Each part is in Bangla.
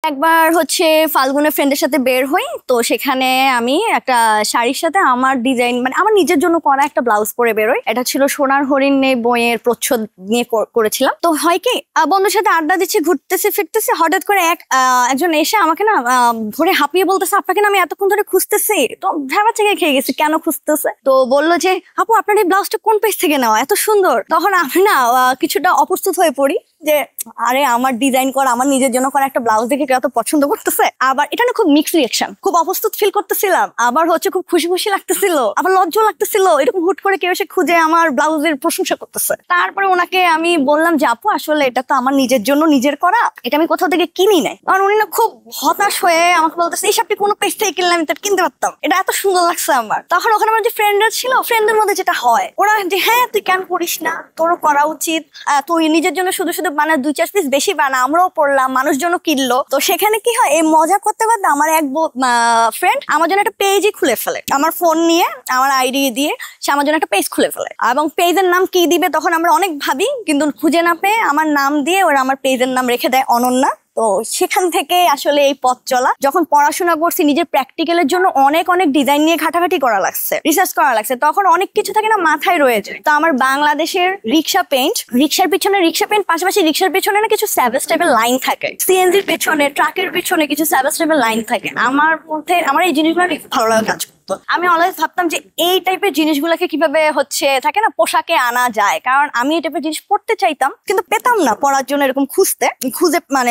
একবার হচ্ছে ফাল্গুনের ফ্রেন্ডের সাথে বের হই, তো সেখানে আমি একটা শাড়ির সাথে আমার ডিজাইন মানে আমার নিজের জন্য করা একটা ব্লাউজ পরে বেরোই। এটা ছিল সোনার হরিণ বইয়ের প্রচ্ছদ নিয়ে করেছিলাম। তো হয় কি বন্ধুর সাথে আড্ডা দিচ্ছি, ঘুরতেছি ফিরতেছি, হঠাৎ করে একজন এসে আমাকে না ধরে হাঁপিয়ে বলতেছে, আপনাকে না আমি এতক্ষণ ধরে খুঁজতেছি। তো ভেবা থেকে খেয়ে গেছি কেন খুঁজতেছে। তো বললো যে আপু আপনার এই ব্লাউজটা কোন পেজ থেকে নেওয়া, এত সুন্দর। তখন আমি না কিছুটা অপ্রস্তুত হয়ে পড়ি যে আরে আমার ডিজাইন করা আমার নিজের জন্য করা একটা ব্লাউজ দেখে কেউ এত পছন্দ করতেছে। আবার এটা না খুব মিক্স রিয়াকশন, খুব অপ্রস্তুত ফিল করতেছিলাম, আবার হচ্ছে খুব খুশি খুশি লাগতেছিল, আবার লজ্জা লাগতেছিল। এরকম হুট করে কেউ এসে খুঁজে আমার ব্লাউজের প্রশংসা করতেছে। তারপরে ওনাকে আমি বললাম যে আপু আসলে এটা তো আমার নিজের জন্য নিজের করা, এটা আমি কোথাও থেকে কিনি নাই। কারণ উনি না খুব হতাশ হয়ে আমাকে বলতেছে এই শাড়িটি কোনো পেজ থেকে কিনলে আমি তো কিনতে পারতাম, এটা এত সুন্দর লাগছে আমার। তখন ওখানে আমার যে ফ্রেন্ডরা ছিল, ফ্রেন্ডের মধ্যে যেটা হয় ওরা যে হ্যাঁ তুই কেন করিস না, তোরও করা উচিত, তুই নিজের জন্য শুধু শুধু বানা, 2-4 পিস বেশি বানা, আমরাও পড়লাম, মানুষজনও কিনলো। তো সেখানে কি হয়, এই মজা করতে করতে আমার এক ফ্রেন্ড আমার জন্য একটা পেজই খুলে ফেলে, আমার ফোন নিয়ে আমার আইডি দিয়ে সে আমার জন্য একটা পেজ খুলে ফেলে। এবং পেজের নাম কি দিবে তখন আমরা অনেক ভাবি, কিন্তু খুঁজে না পেয়ে আমার নাম দিয়ে ওরা আমার পেজের নাম রেখে দেয় অনন্যা। তো সেখান থেকে আসলে এই পথ চলা। যখন পড়াশোনা করছি নিজের প্র্যাকটিক্যালের জন্য অনেক অনেক ডিজাইন নিয়ে ঘাটাঘাটি করা লাগছে, রিসার্চ করা লাগছে, তখন অনেক কিছু থাকে না মাথায় রয়ে যায়। তো আমার বাংলাদেশের রিক্সা পেইন্ট, রিক্সার পিছনে রিক্সা পেইন্ট, পাশাপাশি রিক্সার পিছনে না কিছু স্যাভেজ টাইপের লাইন থাকে, সিএনজির পেছনে ট্রাকের পিছনে কিছু স্যাভেজ টাইপের লাইন থাকে। আমার মধ্যে আমার এই জিনিসগুলো ভালো লাগে কাজ করতে। আমি অলওয়েজ ভাবতাম যে এই টাইপের জিনিসগুলোকে কিভাবে হচ্ছে থাকে না পোশাকে আনা যায়, কারণ আমি এই টাইপের জিনিস পড়তে চাইতাম কিন্তু পেতাম না পড়ার জন্য, এরকম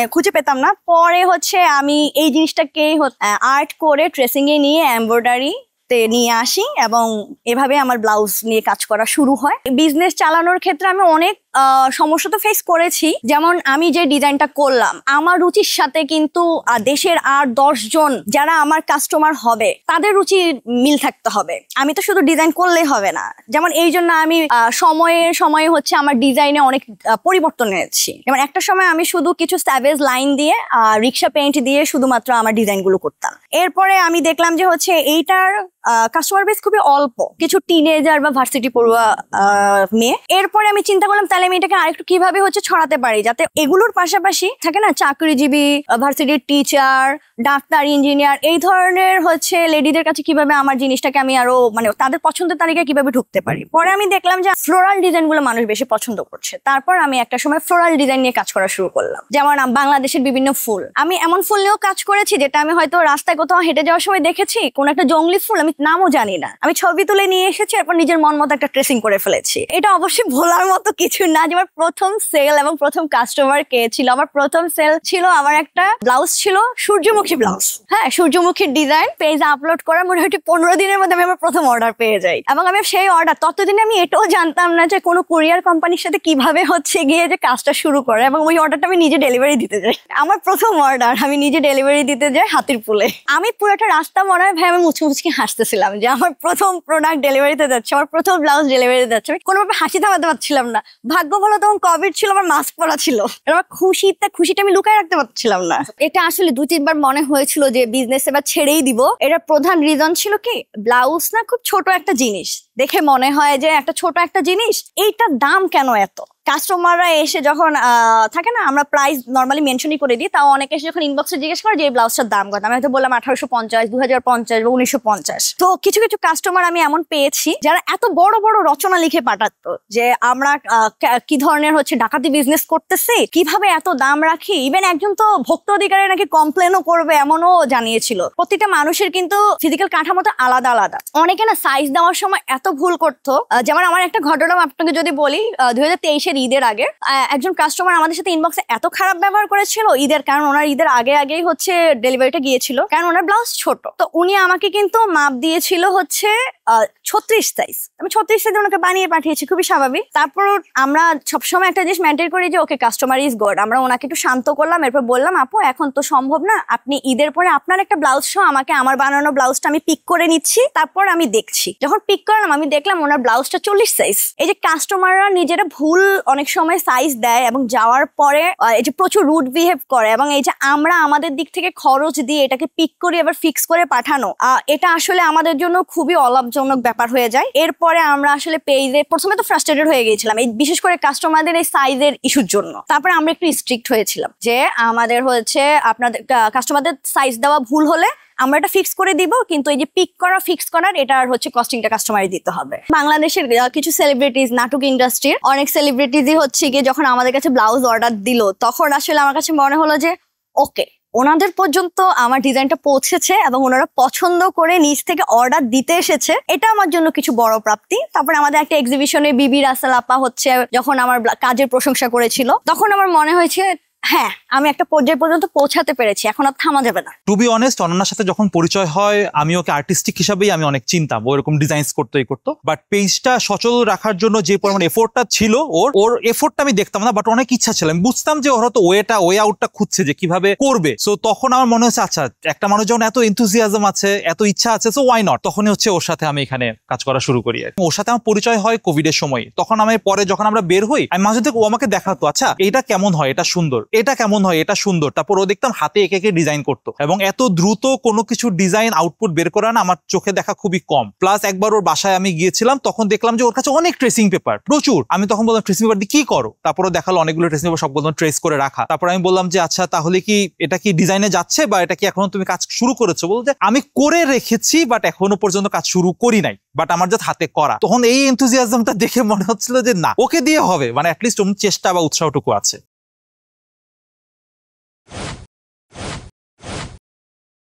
খুঁজে পেতাম না। পরে হচ্ছে আমি এই জিনিসটাকে আর্ট করে ট্রেসিং এ নিয়ে এমব্রয়ডারি নিয়ে আসি এবং এভাবে আমার ব্লাউজ নিয়ে কাজ করা শুরু হয়। বিজনেস চালানোর ক্ষেত্রে আমি অনেক সমস্যা তো ফেস করেছি। যেমন আমি যে ডিজাইনটা করলাম আমার রুচির সাথে কিন্তু দেশের আর 10 জন যারা আমার কাস্টমার হবে তাদের রুচি মিল থাকতে হবে, আমি তো শুধু ডিজাইন করলেই হবে না। যেমন এই জন্য আমি সময়ে হচ্ছে আমার ডিজাইনে অনেক পরিবর্তন এনেছি। যেমন একটা সময় আমি শুধু কিছু স্যাভেজ লাইন দিয়ে রিক্সা পেইন্ট দিয়ে শুধুমাত্র আমার ডিজাইন গুলো করতাম। এরপরে আমি দেখলাম যে হচ্ছে এইটার কাস্টমার বেস খুবই অল্প, কিছু টিনেজার বা ভার্সিটি পড়ুয়া মেয়ে। এরপরে আমি চিন্তা করলাম তাহলে আমি এটাকে আরেকটু কিভাবে হচ্ছে ছড়াতে পারি, যাতে এগুলোর পাশাপাশি থাকে না চাকরিজীবী, ভার্সিটির টিচার, ডাক্তার, ইঞ্জিনিয়ার, এই ধরনের হচ্ছে লেডিদের কাছে কিভাবে আমার জিনিসটাকে আমি আরো মানে তাদের পছন্দের তালিকায় কিভাবে ঢুকতে পারি। পরে আমি দেখলাম যে ফ্লোরাল ডিজাইন গুলো মানুষ বেশি পছন্দ করছে। তারপর আমি একটা সময় ফ্লোরাল ডিজাইন নিয়ে কাজ করা শুরু করলাম। যেমন বাংলাদেশের বিভিন্ন ফুল, আমি এমন ফুল নিয়েও কাজ করেছি যেটা আমি হয়তো রাস্তায় কোথাও হেঁটে যাওয়ার সময় দেখেছি, কোন একটা জঙ্গলি ফুল, আমি নামও জানি না, আমি ছবি তুলে নিয়ে এসেছি, এরপর নিজের মন মতো একটা ট্রেসিং করে ফেলেছি। এটা অবশ্যই ভোলার মতো কিছু না। যে আমার প্রথম সেল এবং প্রথম কাস্টমার কে ছিল, আমার প্রথম সেল ছিল আমার একটা ব্লাউজ ছিল সূর্যমুখী ব্লাউজ, হ্যাঁ সূর্যমুখীর ডিজাইন। পেজ আপলোড করার মোটামুটি 15 দিনের মধ্যে আমি আমার প্রথম অর্ডার পেয়ে যাই। এবং আমি সেই অর্ডার, ততদিনে আমি এটাও জানতাম না যে কোনো কুরিয়ার কোম্পানির সাথে কিভাবে হচ্ছে গিয়ে যে কাজটা শুরু করে, এবং ওই অর্ডারটা আমি নিজে ডেলিভারি দিতে যাই। আমার প্রথম অর্ডার আমি নিজে ডেলিভারি দিতে যাই হাতিরপুলে। আমি পুরোটা রাস্তা মনে হয় ভাই আমি মুচকি হাসতেছিলাম যে আমার প্রথম প্রোডাক্ট ডেলিভারিতে যাচ্ছে, আমার প্রথম ব্লাউজ ডেলিভারিতে যাচ্ছে। আমি কোনোভাবে হাসি থামাতে পারছিলাম না। ভাগ্য ভালো তখন কোভিড ছিল, আমার মাস্ক পরা ছিল, আমার খুশিটা আমি লুকায় রাখতে পারছিলাম না। এটা আসলে 2-3 বার মনে হয়েছিল যে বিজনেস এবার ছেড়েই দিব। এটার প্রধান রিজন ছিল কি, ব্লাউজ না খুব ছোট একটা জিনিস, দেখে মনে হয় যে একটা ছোট একটা জিনিস, এইটার দাম কেন এত। কাস্টমাররা এসে যখন থাকে না, আমরা প্রাইস নর্মালি মেনশনই করে দিই, তাও অনেকে এসে যখন ইনবক্সে জিজ্ঞেস করে যে এই ব্লাউজটার দাম কত, আমি হয়তো বললাম 1850, 2050 বা 1950। তো কিছু কিছু কাস্টমার আমি এমন পেয়েছি যারা এত বড় বড় রচনা লিখে পাঠাতো যে আমরা কি ধরনের হচ্ছে ডাকাতি বিজনেস করতেছি, কিভাবে এত দাম রাখি। ইভেন একজন তো ভোক্তা অধিকারে নাকি কমপ্লেনও করবে এমনও জানিয়েছিল। প্রতিটা মানুষের কিন্তু ফিজিক্যাল কাঠামোটা আলাদা আলাদা। অনেকে না সাইজ দেওয়ার সময় এত ভুল করতো। যেমন আমার একটা ঘটনা আপনাকে যদি বলি, 2023-এর ঈদের আগে একজন কাস্টমার আমাদের সাথে ইনবক্সে এত খারাপ ব্যবহার করেছিল ঈদের, কারণ ওনার ঈদের আগেই হচ্ছে ডেলিভারিটা গিয়েছিল, কারণ ওনার ব্লাউজ ছোট। তো উনি আমাকে কিন্তু মাপ দিয়েছিল হচ্ছে 36 সাইজ, আমি 36 সাইজে ওনাকে বানিয়ে পাঠিয়েছি, খুবই স্বাভাবিক। তারপর আমরা সবসময় একটা জিনিস মেনটেন করি যে ওকে কাস্টমার ইজ গড। আমরা ওনাকে একটু শান্ত করলাম, এরপর বললাম আপু এখন তো সম্ভব না, আপনি ঈদের পরে আপনার একটা ব্লাউজ সহ আমাকে আমার বানানো ব্লাউজটা আমি পিক করে নিচ্ছি, তারপর আমি দেখছি। যখন পিক করলাম আমি দেখলাম ওনার ব্লাউজটা 40 সাইজ। এই যে কাস্টমাররা নিজেরা ভুল অনেক সময় সাইজ দেয় এবং যাওয়ার পরে এই যে প্রচুর রুড বিহেভ করে, এবং এই যে আমরা আমাদের দিক থেকে খরচ দিয়ে এটাকে পিক করে আবার ফিক্স করে পাঠানো, এটা আসলে আমাদের জন্য খুবই অলাভজনক ব্যাপার হয়ে যায়। এরপরে আমরা আসলে পেজে প্রথমে তো ফ্রাস্ট্রেটেড হয়ে গিয়েছিলাম, এই বিশেষ করে কাস্টমারদের এই সাইজের ইস্যুর জন্য। তারপরে আমরা একটু স্ট্রিক্ট হয়েছিলাম যে আমাদের হচ্ছে আপনাদের কাস্টমারদের সাইজ দেওয়া ভুল হলে আমরা এটা ফিক্স করে দিব, কিন্তু এই যে পিক করা ফিক্স করার এটার হচ্ছে কস্টিংটা কাস্টমারই দিতে হবে। বাংলাদেশের কিছু সেলিব্রিটিজ, নাটক ইন্ডাস্ট্রির অনেক সেলিব্রিটিজই হচ্ছে গিয়ে যখন আমাদের কাছে ব্লাউজ অর্ডার দিল, তখন আসলে আমার কাছে মনে হলো যে ওকে, ওনাদের পর্যন্ত আমার ডিজাইনটা পৌঁছেছে এবং ওনারা পছন্দ করে নিজ থেকে অর্ডার দিতে এসেছে, এটা আমার জন্য কিছু বড় প্রাপ্তি। তারপরে আমাদের একটা এক্সিবিশনে বিবি রাসেল আপা হচ্ছে যখন আমার কাজের প্রশংসা করেছিল, তখন আমার মনে হয়েছে হ্যাঁ, আমি একটা পর্যায় পর্যন্ত পৌঁছাতে পেরেছি, এখন আর থামা যাবে না। টু বি অনেস্ট, অনন্যার সাথে যখন পরিচয় হয় আমি ওকে আর্টিস্টিক হিসাবেই আমি অনেক চিন্তাম, ও এরকম ডিজাইনস করতো, বাট পেজটা সচল রাখার জন্য যে পরিমাণ এফোর্টটা ছিল ওর এফোর্টটা আমি দেখতাম না, বাট অনেক ইচ্ছা ছিল। আমি বুঝতাম যে ওর হয়তো ওয়ে আউটটা খুঁজছে যে কিভাবে করবে। সো তখন আমার মনে হচ্ছে আচ্ছা, একটা মানুষ যখন এত এনথুজিয়াজম আছে, এত ইচ্ছা আছে, সো ওয়াই নট। তখনই হচ্ছে ওর সাথে আমি এখানে কাজ করা শুরু করি। ওর সাথে আমার পরিচয় হয় কোভিড এর সময়। তখন আমি পরে যখন আমরা বের হই, আমি মাঝে থেকে ও আমাকে দেখাতো, আচ্ছা এটা কেমন হয়, এটা সুন্দর, এটা কেমন হয়, এটা সুন্দর। তারপর ও দেখতাম হাতে একে ডিজাইন করতো, এবং এত দ্রুত কোনো কিছু ডিজাইন আউটপুট বের করা না আমার চোখে দেখা খুবই কম। প্লাস একবার ওর বাসায় আমি গিয়েছিলাম, তখন দেখলাম যে ওর কাছে অনেক ট্রেসিং পেপার প্রচুর। আমি তখন বললাম ট্রেসিং পেপার দিয়ে কি করো? তারপরে দেখালো অনেকগুলো ট্রেসিং পেপার সবগুলো ট্রেস করে রাখা। তারপর আমি বললাম যে আচ্ছা তাহলে কি এটা কি ডিজাইনে যাচ্ছে, বা এটা কি এখনো তুমি কাজ শুরু করেছো? বলতে আমি করে রেখেছি, বাট এখনো পর্যন্ত কাজ শুরু করি নাই, বাট আমার যা হাতে করা। তখন এই এনথুজিয়াজমটা দেখে মনে হচ্ছিল যে না, ওকে দিয়ে হবে, মানে অ্যাটলিস্ট চেষ্টা বা উৎসাহটুকু আছে।